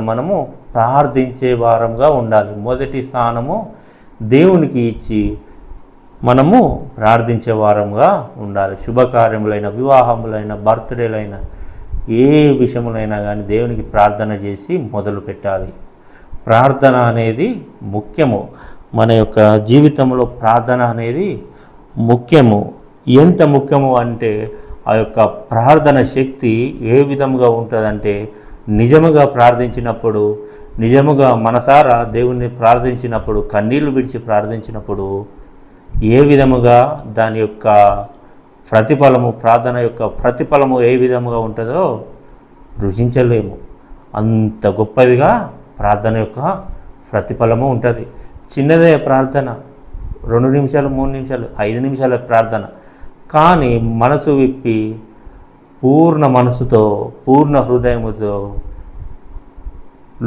మనము ప్రార్థించే వారంగా ఉండాలి. మొదటి స్థానము దేవునికి ఇచ్చి మనము ప్రార్థించే వారంగా ఉండాలి. శుభకార్యములైన, వివాహములైన, బర్త్డేలైన, ఏ విషయములైనా కానీ దేవునికి ప్రార్థన చేసి మొదలు పెట్టాలి. ప్రార్థన అనేది ముఖ్యము. మన యొక్క జీవితంలో ప్రార్థన అనేది ముఖ్యము. ఎంత ముఖ్యము అంటే ఆ యొక్క ప్రార్థన శక్తి ఏ విధముగా ఉంటుందంటే, నిజముగా ప్రార్థించినప్పుడు, నిజముగా మనసారా దేవుణ్ణి ప్రార్థించినప్పుడు, కన్నీళ్లు విడిచి ప్రార్థించినప్పుడు ఏ విధముగా దాని యొక్క ప్రతిఫలము, ప్రార్థన యొక్క ప్రతిఫలము ఏ విధముగా ఉంటుందో రుచించలేము. అంత గొప్పదిగా ప్రార్థన యొక్క ప్రతిఫలము ఉంటుంది. చిన్నదే ప్రార్థన, 2 నిమిషాలు, 3 నిమిషాలు, 5 నిమిషాల ప్రార్థన, కానీ మనసు విప్పి పూర్ణ మనసుతో, పూర్ణ హృదయముతో,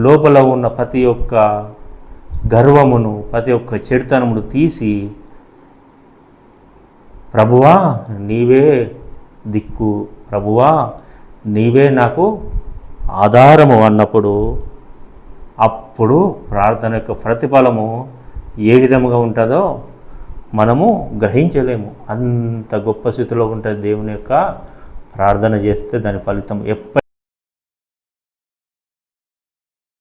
లోపల ఉన్న ప్రతి ఒక్క గర్వమును, ప్రతి ఒక్క చెడుతనమును తీసి, ప్రభువా నీవే దిక్కు, ప్రభువా నీవే నాకు ఆధారము అన్నప్పుడు, అప్పుడు ప్రార్థన యొక్క ప్రతిఫలము ఏ విధముగా ఉంటుందో మనము గ్రహించలేము. అంత గొప్ప స్థితిలో ఉంటుంది దేవుని యొక్క ప్రార్థన చేస్తే దాని ఫలితం